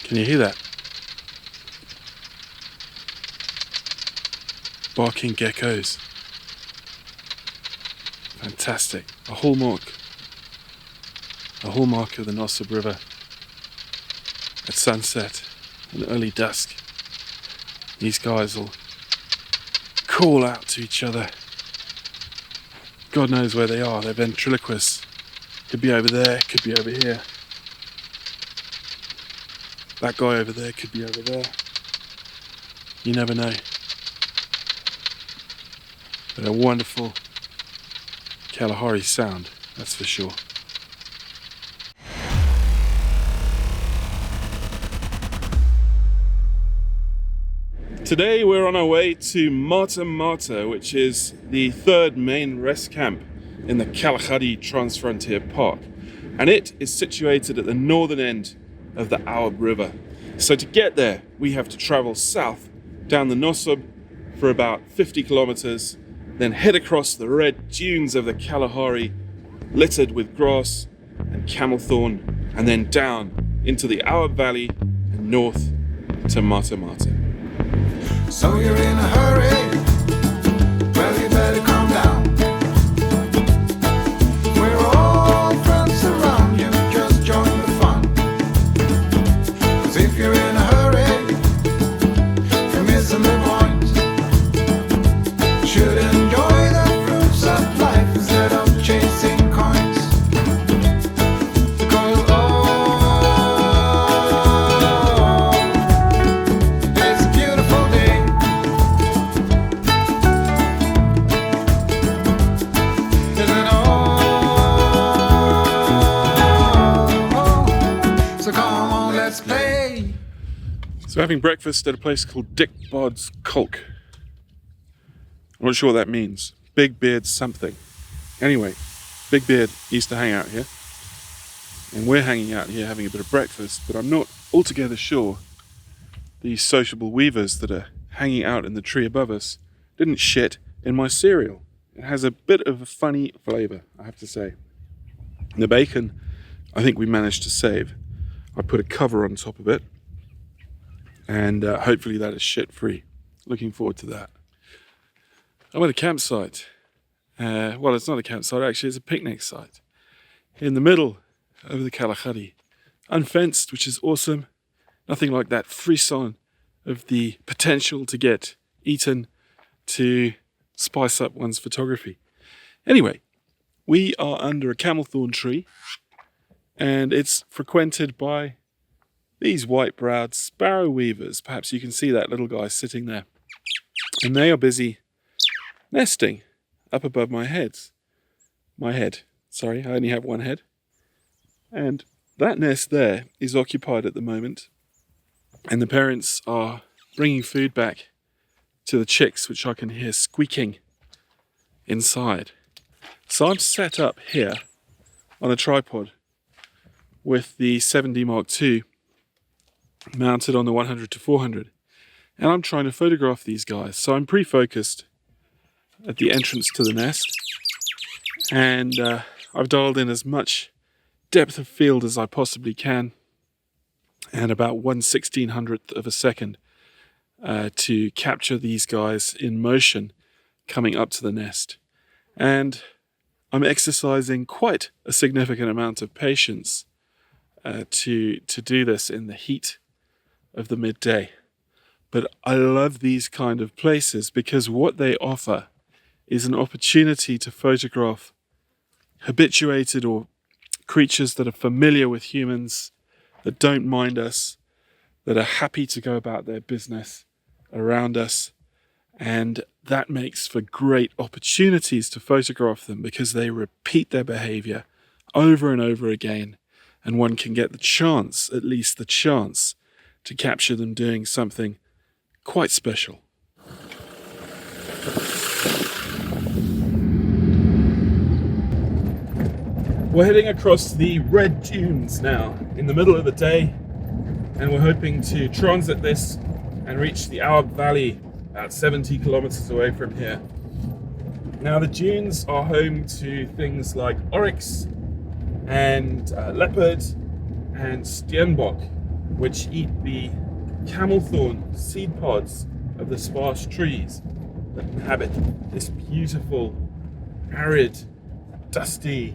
Can you hear that? Barking geckos. Fantastic. A hallmark of the Nossob River at sunset and early dusk. These guys will call out to each other. God knows where they are. They're ventriloquists. Could be over there, could be over here. That guy over there could be over there. You never know. But a wonderful Kalahari sound, that's for sure. Today we're on our way to Mata Mata, which is the third main rest camp in the Kgalagadi Transfrontier Park. And it is situated at the northern end of the Auob River. So to get there, we have to travel south down the Nossob for about 50 kilometers, then head across the red dunes of the Kalahari, littered with grass and camel thorn, and then down into the Auob Valley and north to Mata Mata. So you're in a hurry? Well, you better calm down. We're all friends around you, just join the fun. 'Cause if you're in a hurry, you're missing the point. Should enjoy the fruits of life instead of chasing coins. Because it's a beautiful day. Isn't all? So come on, let's play. So having breakfast at a place called Dick Bod's Kolk. I'm not sure what that means. Big Beard something. Anyway, Big Beard used to hang out here. And we're hanging out here having a bit of breakfast, but I'm not altogether sure these sociable weavers that are hanging out in the tree above us didn't shit in my cereal. It has a bit of a funny flavour, I have to say. The bacon, I think we managed to save. I put a cover on top of it, and hopefully that is shit-free. Looking forward to that. I'm at a campsite. Well, it's not a campsite, actually, it's a picnic site. In the middle of the Kgalagadi. Unfenced, which is awesome. Nothing like that frisson of the potential to get eaten to spice up one's photography. Anyway, we are under a camel thorn tree, and it's frequented by these white-browed sparrow weavers. Perhaps you can see that little guy sitting there. And they are busy nesting up above my head. Sorry, I only have one head. And that nest there is occupied at the moment. And the parents are bringing food back to the chicks, which I can hear squeaking inside. So I'm set up here on a tripod with the 7D Mark II mounted on the 100-400. And I'm trying to photograph these guys. So I'm pre-focused at the entrance to the nest. And I've dialed in as much depth of field as I possibly can. And about 1/1600th of a second to capture these guys in motion coming up to the nest. And I'm exercising quite a significant amount of patience to do this in the heat of the midday. But I love these kind of places because what they offer is an opportunity to photograph habituated or creatures that are familiar with humans, that don't mind us, that are happy to go about their business around us. And that makes for great opportunities to photograph them because they repeat their behavior over and over again. And one can get the chance, at least the chance, to capture them doing something quite special. We're heading across the red dunes now in the middle of the day, and we're hoping to transit this and reach the Auob Valley about 70 kilometers away from here. Now the dunes are home to things like oryx and leopard and steenbok, which eat the camel thorn seed pods of the sparse trees that inhabit this beautiful, arid, dusty,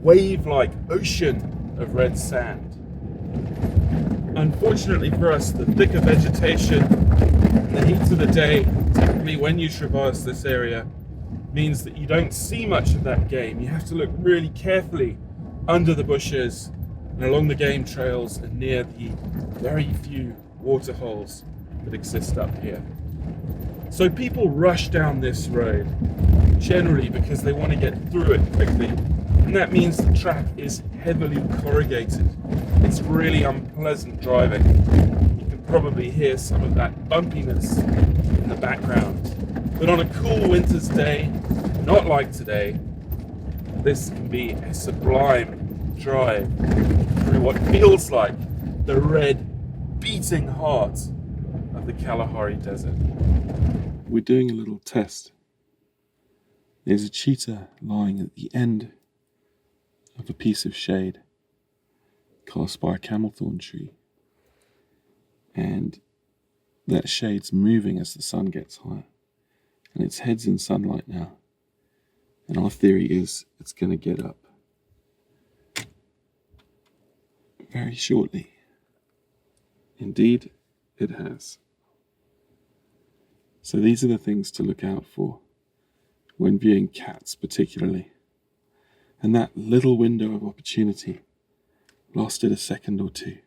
wave-like ocean of red sand. Unfortunately for us, the thicker vegetation and the heat of the day, typically when you traverse this area, means that you don't see much of that game. You have to look really carefully under the bushes and along the game trails and near the very few water holes that exist up here. So people rush down this road generally because they want to get through it quickly, and that means the track is heavily corrugated. It's really unpleasant driving. You can probably hear some of that bumpiness in the background. But on a cool winter's day, not like today, this can be a sublime drive through what feels like the red, beating heart of the Kalahari Desert. We're doing a little test. There's a cheetah lying at the end of a piece of shade cast by a camel thorn tree. And that shade's moving as the sun gets higher. And its head's in sunlight now. And our theory is it's going to get up very shortly. Indeed, it has. So these are the things to look out for when viewing cats particularly. And that little window of opportunity lasted a second or two.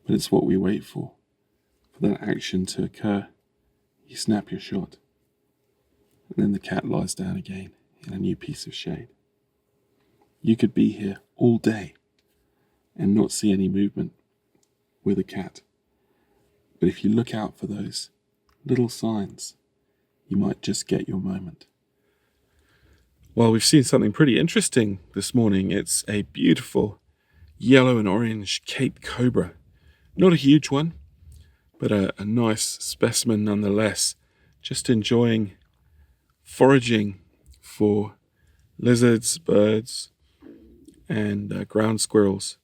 But it's what we wait for that action to occur. You snap your shot. And then the cat lies down again in a new piece of shade. You could be here all day and not see any movement with a cat. But if you look out for those little signs, you might just get your moment. Well, we've seen something pretty interesting this morning. It's a beautiful yellow and orange Cape Cobra. Not a huge one, but a nice specimen nonetheless. Just enjoying foraging for lizards, birds, and ground squirrels.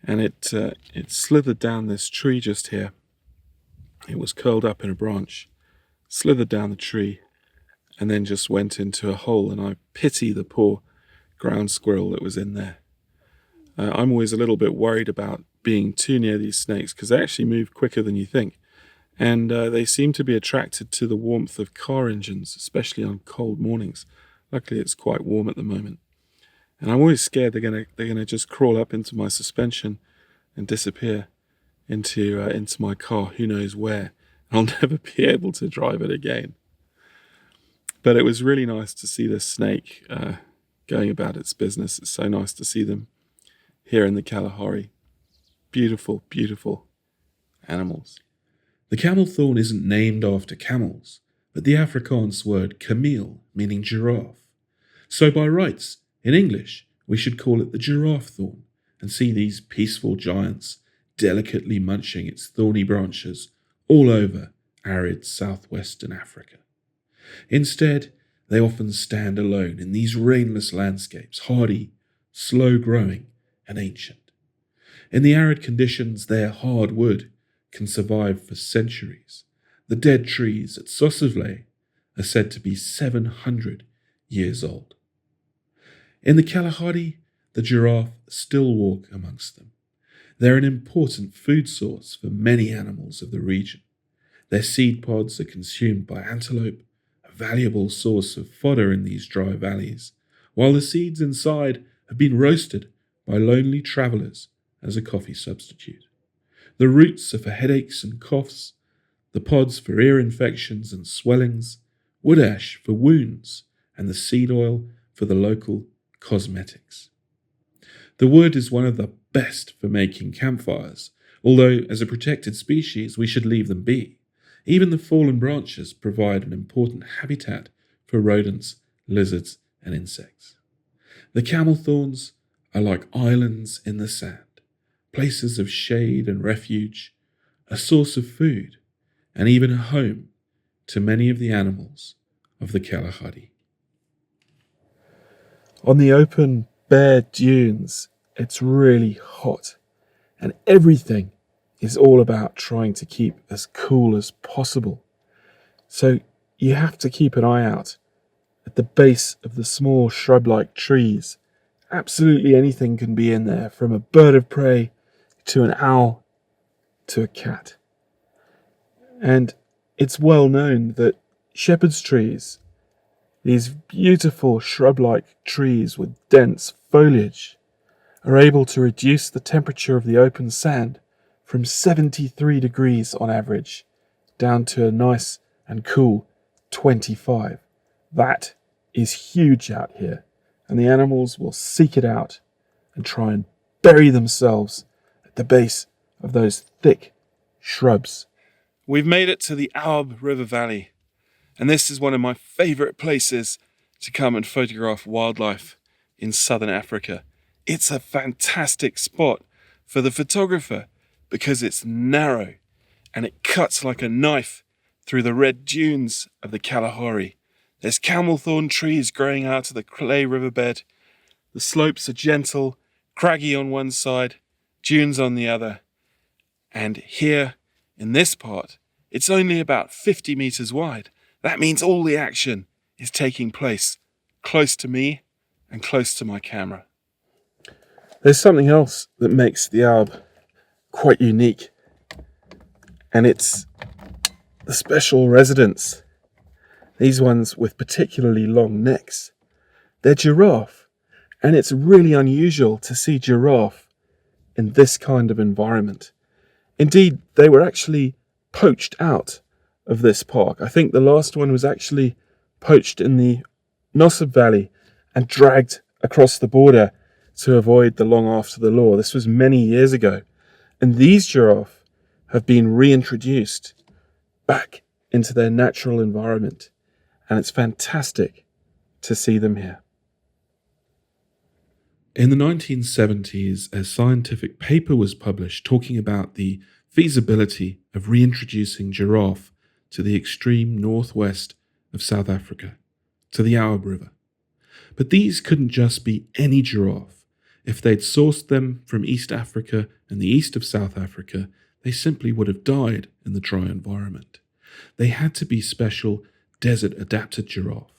And it slithered down this tree just here. It was curled up in a branch, slithered down the tree, and then just went into a hole. And I pity the poor ground squirrel that was in there. I'm always a little bit worried about being too near these snakes because they actually move quicker than you think. And they seem to be attracted to the warmth of car engines, especially on cold mornings. Luckily, it's quite warm at the moment. And I'm always scared they're gonna just crawl up into my suspension and disappear into my car, who knows where. I'll never be able to drive it again. But it was really nice to see this snake going about its business. It's so nice to see them here in the Kalahari. Beautiful, beautiful animals. The camel thorn isn't named after camels, but the Afrikaans word camel, meaning giraffe. So by rights, in English, we should call it the giraffe thorn and see these peaceful giants delicately munching its thorny branches all over arid southwestern Africa. Instead, they often stand alone in these rainless landscapes, hardy, slow-growing, and ancient. In the arid conditions, their hard wood can survive for centuries. The dead trees at Sossusvlei are said to be 700 years old. In the Kalahari, the giraffe still walk amongst them. They're an important food source for many animals of the region. Their seed pods are consumed by antelope, a valuable source of fodder in these dry valleys, while the seeds inside have been roasted by lonely travellers as a coffee substitute. The roots are for headaches and coughs, the pods for ear infections and swellings, wood ash for wounds, and the seed oil for the local cosmetics. The wood is one of the best for making campfires, although as a protected species we should leave them be. Even the fallen branches provide an important habitat for rodents, lizards, and insects. The camel thorns are like islands in the sand, places of shade and refuge, a source of food, and even a home to many of the animals of the Kalahari. On the open, bare dunes, it's really hot, and everything is all about trying to keep as cool as possible. So you have to keep an eye out at the base of the small shrub-like trees. Absolutely anything can be in there, from a bird of prey to an owl to a cat. And it's well known that shepherd's trees, these beautiful shrub-like trees with dense foliage, are able to reduce the temperature of the open sand from 73 degrees on average down to a nice and cool 25. That is huge out here, and the animals will seek it out and try and bury themselves at the base of those thick shrubs. We've made it to the Auob River Valley, and this is one of my favourite places to come and photograph wildlife in southern Africa. It's a fantastic spot for the photographer because it's narrow and it cuts like a knife through the red dunes of the Kalahari. There's camel thorn trees growing out of the clay riverbed. The slopes are gentle, craggy on one side, dunes on the other. And here, in this part, it's only about 50 metres wide. That means all the action is taking place close to me and close to my camera. There's something else that makes the Auob quite unique, and it's the special residents. These ones with particularly long necks. They're giraffe, and it's really unusual to see giraffe in this kind of environment. Indeed, they were actually poached out of this park. I think the last one was actually poached in the Nossob Valley and dragged across the border to avoid the long after the law. This was many years ago. And these giraffe have been reintroduced back into their natural environment. And it's fantastic to see them here. In the 1970s, a scientific paper was published talking about the feasibility of reintroducing giraffe to the extreme northwest of South Africa, to the Auob River. But these couldn't just be any giraffe. If they'd sourced them from East Africa and the east of South Africa, they simply would have died in the dry environment. They had to be special desert-adapted giraffe,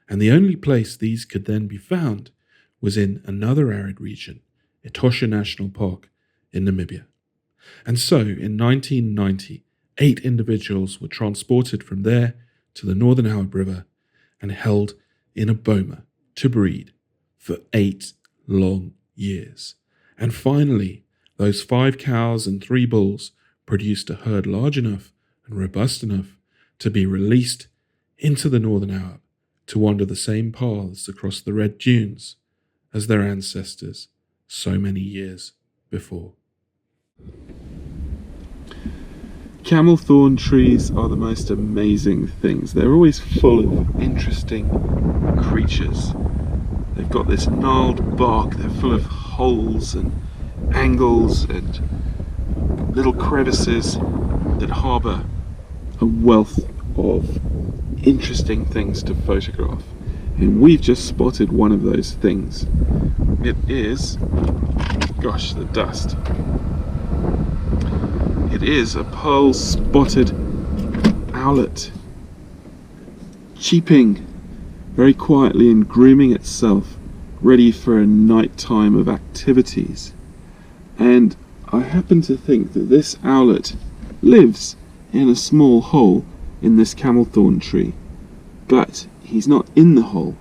and the only place these could then be found was in another arid region, Etosha National Park in Namibia. And so, in 1990, 8 individuals were transported from there to the Northern Auob River and held in a boma to breed for 8 long years. And finally, those 5 cows and 3 bulls produced a herd large enough and robust enough to be released into the Northern Auob to wander the same paths across the red dunes as their ancestors so many years before. Camel thorn trees are the most amazing things. They're always full of interesting creatures. They've got this gnarled bark, they're full of holes and angles and little crevices that harbour a wealth of interesting things to photograph. And we've just spotted one of those things. It is, gosh, the dust. It is a pearl-spotted owlet, cheeping very quietly and grooming itself, ready for a night time of activities. And I happen to think that this owlet lives in a small hole in this camel thorn tree, but he's not in the hole.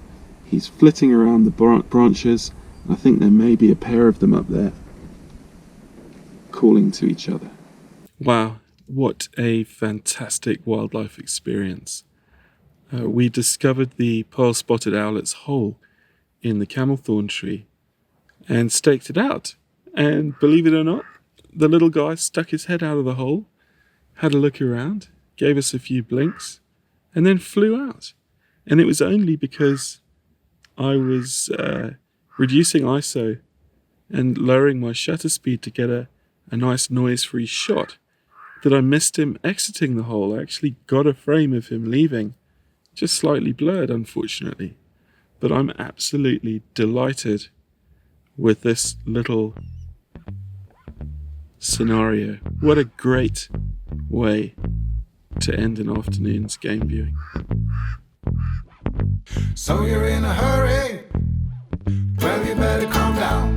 He's flitting around the branches. I think there may be a pair of them up there, calling to each other. Wow, what a fantastic wildlife experience. We discovered the pearl-spotted owlet's hole in the camel thorn tree and staked it out. And believe it or not, the little guy stuck his head out of the hole, had a look around, gave us a few blinks, and then flew out. And it was only because I was reducing ISO and lowering my shutter speed to get a nice noise-free shot that I missed him exiting the hole. I actually got a frame of him leaving, just slightly blurred, unfortunately. But I'm absolutely delighted with this little scenario. What a great way to end an afternoon's game viewing. So you're in a hurry? Well, you better calm down.